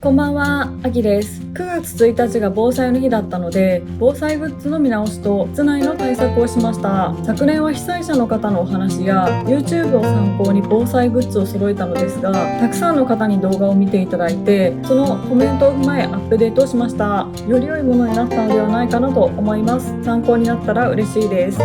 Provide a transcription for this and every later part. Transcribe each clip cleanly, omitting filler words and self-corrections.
こんばんは、あきです。9月1日が防災の日だったので、防災グッズの見直しと室内の対策をしました。昨年は被災者の方のお話や YouTube を参考に防災グッズを揃えたのですが、たくさんの方に動画を見ていただいて、そのコメントを踏まえアップデートをしました。より良いものになったのではないかなと思います。参考になったら嬉しいです。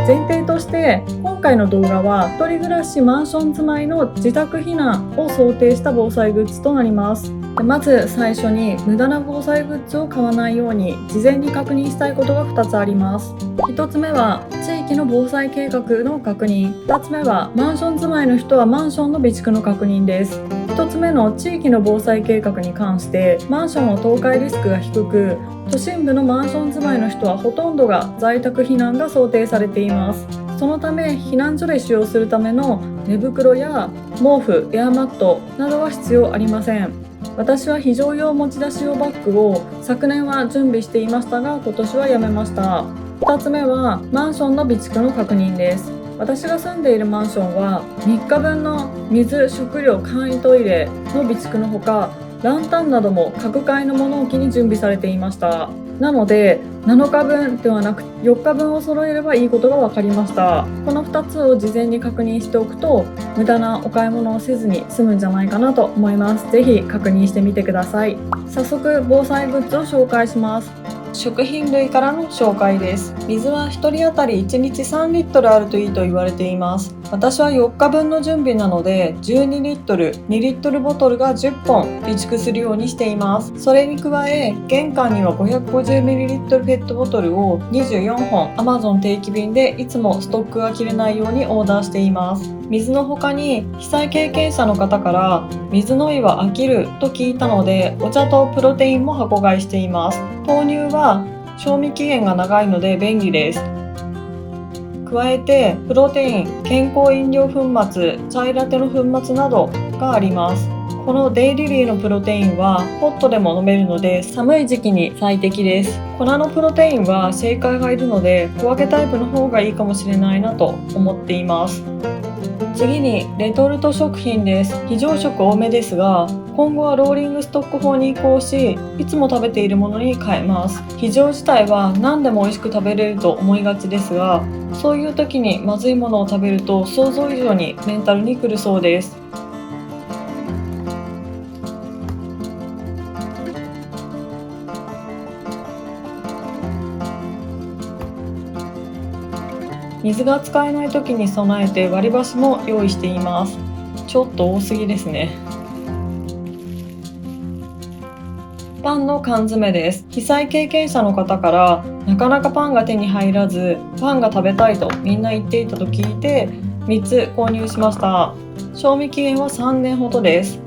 前提として今回の動画は一人暮らしマンション住まいの自宅避難を想定した防災グッズとなります。まず最初に無駄な防災グッズを買わないように事前に確認したいことが2つあります。1つ目は地域の防災計画の確認、2つ目はマンション住まいの人はマンションの備蓄の確認です。1つ目の地域の防災計画に関して、マンションの倒壊リスクが低く、都心部のマンション住まいの人はほとんどが在宅避難が想定されています。そのため避難所で使用するための寝袋や毛布、エアマットなどは必要ありません。私は非常用持ち出し用バッグを昨年は準備していましたが、今年はやめました。2つ目はマンションの備蓄の確認です。私が住んでいるマンションは3日分の水、食料、簡易トイレの備蓄のほか、ランタンなども各階の物置に準備されていました。なので7日分ではなく4日分を揃えればいいことが分かりました。この2つを事前に確認しておくと無駄なお買い物をせずに済むんじゃないかなと思います。ぜひ確認してみてください。早速防災グッズを紹介します。食品類からの紹介です。水は1人当たり1日3リットルあるといいと言われています。私は4日分の準備なので12リットル、2リットルボトルが10本備蓄するようにしています。それに加え玄関には 550ml ペットボトルを24本 Amazon 定期便でいつもストックが切れないようにオーダーしています。水の他に被災経験者の方から水飲みは飽きると聞いたので、お茶とプロテインも箱買いしています。豆乳は賞味期限が長いので便利です。加えてプロテイン、健康飲料粉末、チャイラテの粉末などがあります。このデイリリーのプロテインはホットでも飲めるので寒い時期に最適です。粉のプロテインはシェイカーがいるので小分けタイプの方がいいかもしれないなと思っています。次にレトルト食品です。非常食多めですが、今後はローリングストック法に移行し、いつも食べているものに変えます。非常自体は何でも美味しく食べれると思いがちですが、そういう時にまずいものを食べると想像以上にメンタルにくるそうです。水が使えない時に備えて割り箸も用意しています。ちょっと多すぎですね。パンの缶詰です。被災経験者の方からなかなかパンが手に入らず、パンが食べたいとみんな言っていたと聞いて3つ購入しました。賞味期限は3年ほどです。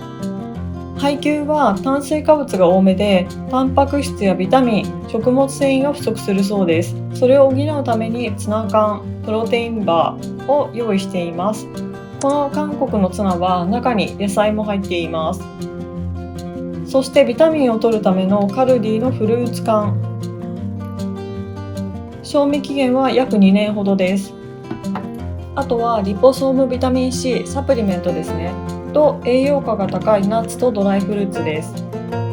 配給は炭水化物が多めで、タンパク質やビタミン、食物繊維が不足するそうです。それを補うためにツナ缶、プロテインバーを用意しています。この韓国のツナは中に野菜も入っています。そしてビタミンを摂るためのカルディのフルーツ缶。賞味期限は約2年ほどです。あとはリポソームビタミン C サプリメントですね。と栄養価が高いナッツとドライフルーツです。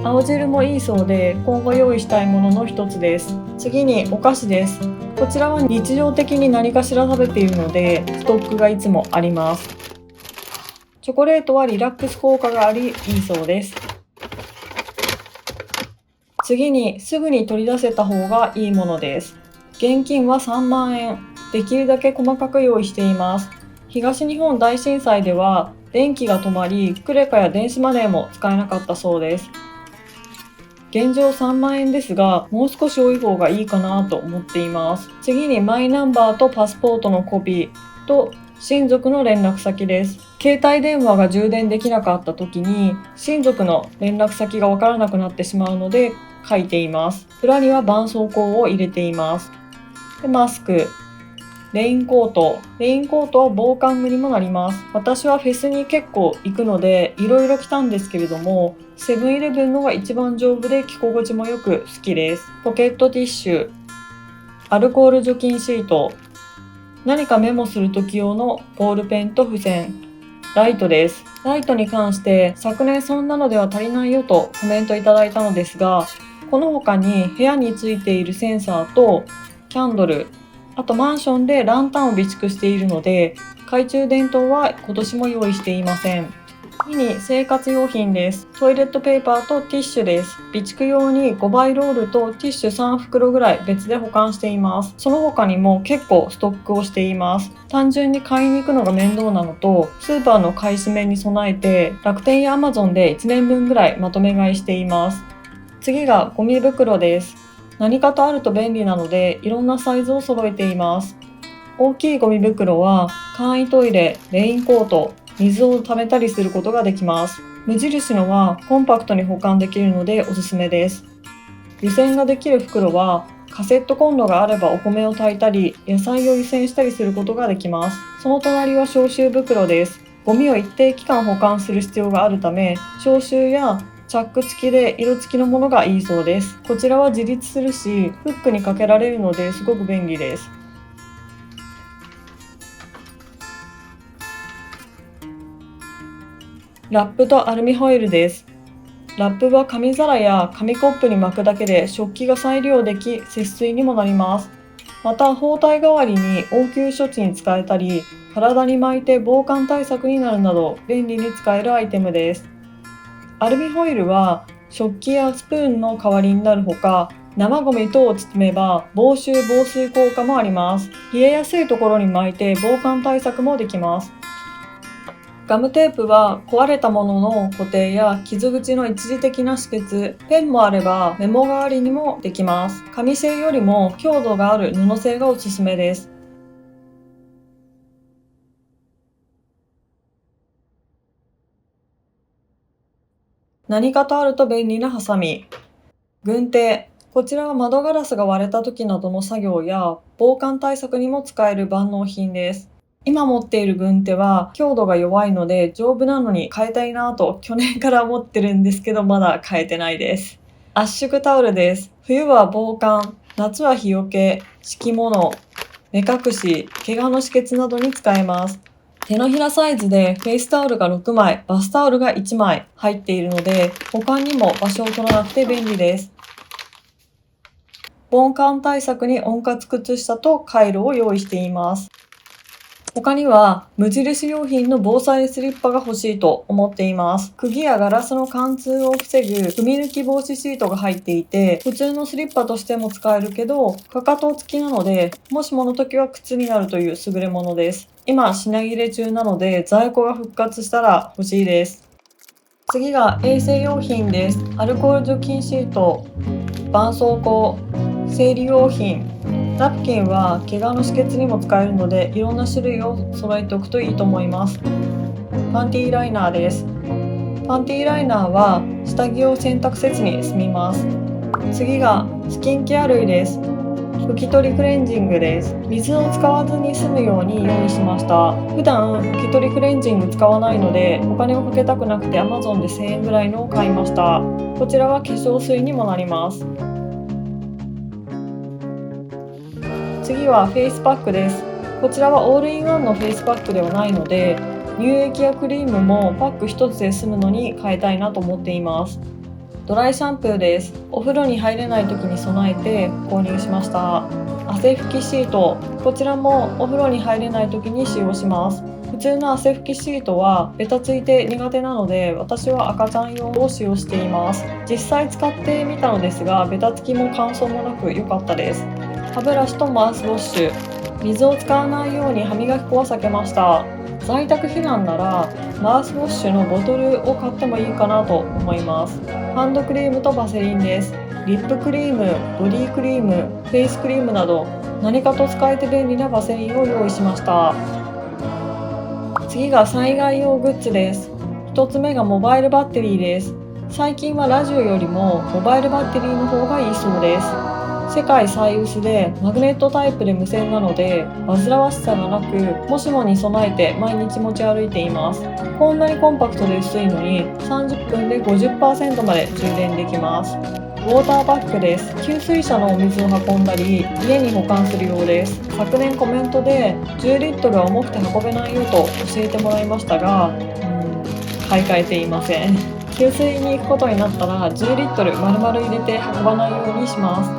青汁もいいそうで今後用意したいものの一つです。次にお菓子です。こちらは日常的に何かしら食べているのでストックがいつもあります。チョコレートはリラックス効果がありいいそうです。次にすぐに取り出せた方がいいものです。現金は3万円。できるだけ細かく用意しています。東日本大震災では電気が止まり、クレカや電子マネーも使えなかったそうです。現状3万円ですが、もう少し多い方がいいかなと思っています。次にマイナンバーとパスポートのコピーと親族の連絡先です。携帯電話が充電できなかった時に親族の連絡先がわからなくなってしまうので書いています。裏には絆創膏を入れています。でマスク、レインコート。レインコートは防寒具にもなります。私はフェスに結構行くのでいろいろ着たんですけれども、セブンイレブンのが一番丈夫で着心地もよく好きです。ポケットティッシュ、アルコール除菌シート、何かメモする時用のボールペンと付箋、ライトです。ライトに関して昨年そんなのでは足りないよとコメントいただいたのですが、この他に部屋についているセンサーとキャンドル、あとマンションでランタンを備蓄しているので、懐中電灯は今年も用意していません。次に生活用品です。トイレットペーパーとティッシュです。備蓄用に5倍ロールとティッシュ3袋ぐらい別で保管しています。その他にも結構ストックをしています。単純に買いに行くのが面倒なのと、スーパーの買い占めに備えて楽天やアマゾンで1年分ぐらいまとめ買いしています。次がゴミ袋です。何かとあると便利なのでいろんなサイズを揃えています。大きいゴミ袋は簡易トイレ、レインコート、水を溜めたりすることができます。無印のはコンパクトに保管できるのでおすすめです。湯煎ができる袋はカセットコンロがあればお米を炊いたり野菜を湯煎したりすることができます。その隣は消臭袋です。ゴミを一定期間保管する必要があるため、消臭やチャック付きで色付きのものがいいそうです。こちらは自立するしフックにかけられるのですごく便利です。ラップとアルミホイルです。ラップは紙皿や紙コップに巻くだけで食器が再利用でき、節水にもなります。また包帯代わりに応急処置に使えたり、体に巻いて防寒対策になるなど便利に使えるアイテムです。アルミホイルは食器やスプーンの代わりになるほか、生ゴミ等を包めば防臭防水効果もあります。冷えやすいところに巻いて防寒対策もできます。ガムテープは壊れたものの固定や傷口の一時的な止血、ペンもあればメモ代わりにもできます。紙製よりも強度がある布製がおすすめです。何かとあると便利なハサミ。軍手。こちらは窓ガラスが割れた時などの作業や防寒対策にも使える万能品です。今持っている軍手は強度が弱いので丈夫なのに変えたいなと去年から思ってるんですけど、まだ変えてないです。圧縮タオルです。冬は防寒、夏は日よけ、敷物、目隠し、怪我の止血などに使えます。手のひらサイズでフェイスタオルが6枚、バスタオルが1枚入っているので保管にも場所を取らなくて便利です。防寒対策に温活靴下とカイロを用意しています。他には無印良品の防災スリッパが欲しいと思っています。釘やガラスの貫通を防ぐ踏み抜き防止シートが入っていて、普通のスリッパとしても使えるけどかかと付きなので、もしもの時は靴になるという優れものです。今品切れ中なので在庫が復活したら欲しいです。次が衛生用品です。アルコール除菌シート、絆創膏、生理用品、ナプキンは怪我の止血にも使えるのでいろんな種類を揃えておくといいと思います。パンティーライナーです。パンティーライナーは下着を洗濯せずに済みます。次がスキンケア類です。拭き取りクレンジングです。水を使わずに済むように用意しました。普段拭き取りクレンジング使わないのでお金をかけたくなくて Amazon で1000円ぐらいのを買いました。こちらは化粧水にもなります。次はフェイスパックです。こちらはオールインワンのフェイスパックではないので、乳液やクリームもパック一つで済むのに変えたいなと思っています。ドライシャンプーです。お風呂に入れない時に備えて購入しました。汗拭きシート。こちらもお風呂に入れない時に使用します。普通の汗拭きシートはベタついて苦手なので、私は赤ちゃん用を使用しています。実際使ってみたのですが、ベタつきも乾燥もなく良かったです。歯ブラシとマウスウォッシュ。水を使わないように歯磨き粉は避けました。在宅避難ならマウスウォッシュのボトルを買ってもいいかなと思います。ハンドクリームとバセリンです。リップクリーム、ボディクリーム、フェイスクリームなど何かと使えて便利なバセリンを用意しました。次が災害用グッズです。1つ目がモバイルバッテリーです。最近はラジオよりもモバイルバッテリーの方がいいそうです。世界最薄でマグネットタイプで無線なので煩わしさがなく、もしもに備えて毎日持ち歩いています。こんなにコンパクトで薄いのに30分で 50% まで充電できます。ウォーターバッグです。給水車のお水を運んだり家に保管するようです。昨年コメントで10リットルは重くて運べないよと教えてもらいましたが、買い替えていません。給水に行くことになったら10リットル丸々入れて運ばないようにします。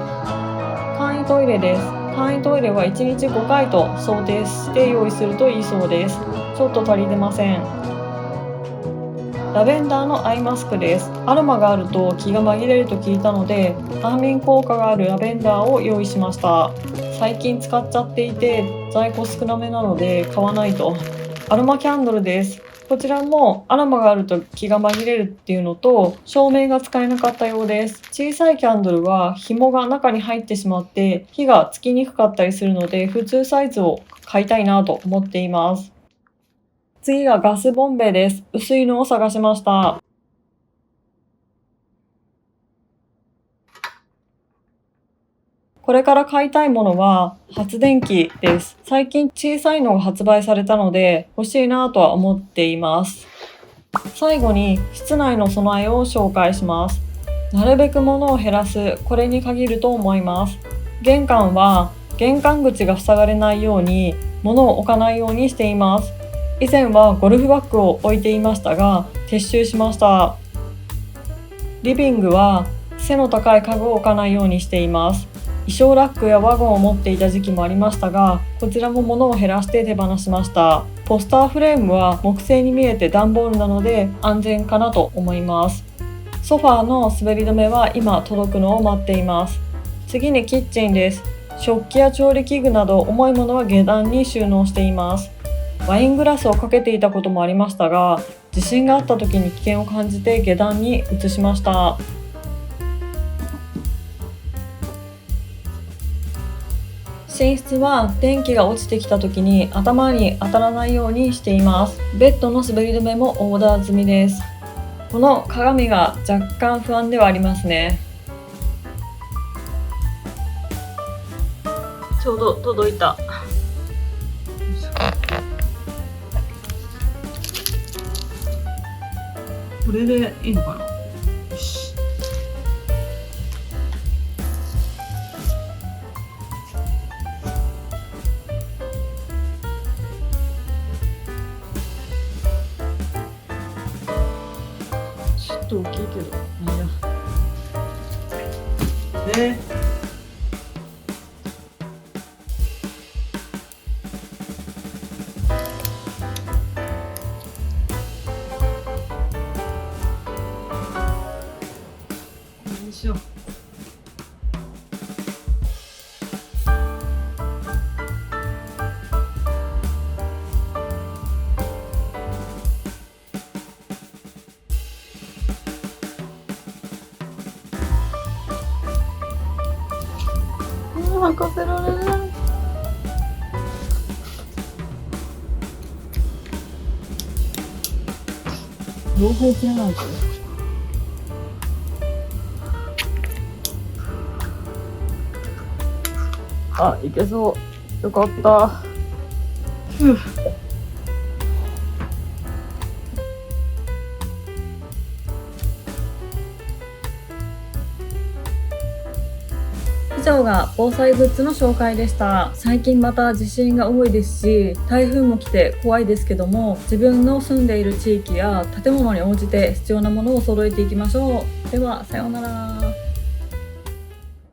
簡易トイレです。簡易トイレは1日5回と想定して用意するといいそうです。ちょっと足りてません。ラベンダーのアイマスクです。アロマがあると気が紛れると聞いたので、安眠効果があるラベンダーを用意しました。最近使っちゃっていて在庫少なめなので買わないと。アロマキャンドルです。こちらもアロマがあると気が紛れるっていうのと、照明が使えなかったようです。小さいキャンドルは紐が中に入ってしまって火がつきにくかったりするので、普通サイズを買いたいなと思っています。次がガスボンベです。薄いのを探しました。これから買いたいものは発電機です。最近小さいのが発売されたので欲しいなとは思っています。最後に室内の備えを紹介します。なるべく物を減らす、これに限ると思います。玄関は玄関口が塞がれないように物を置かないようにしています。以前はゴルフバッグを置いていましたが撤収しました。リビングは背の高い家具を置かないようにしています。衣装ラックやワゴンを持っていた時期もありましたが、こちらも物を減らして手放しました。ポスターフレームは木製に見えて段ボールなので安全かなと思います。ソファーの滑り止めは今届くのを待っています。次にキッチンです。食器や調理器具など重いものは下段に収納しています。ワイングラスをかけていたこともありましたが、地震があった時に危険を感じて下段に移しました。寝室は電気が落ちてきた時に頭に当たらないようにしています。ベッドの滑り止めもオーダー済みです。この鏡が若干不安ではありますね。ちょうど届いた。これでいいのかな。よし。ちょっと大きいけど、まあいいや。よいしょ。任せられない。両方切らないと。あ、いけそう。よかった。ふう。以上が防災グッズの紹介でした。最近また地震が多いですし、台風も来て怖いですけども、自分の住んでいる地域や建物に応じて必要なものを揃えていきましょう。では、さようなら。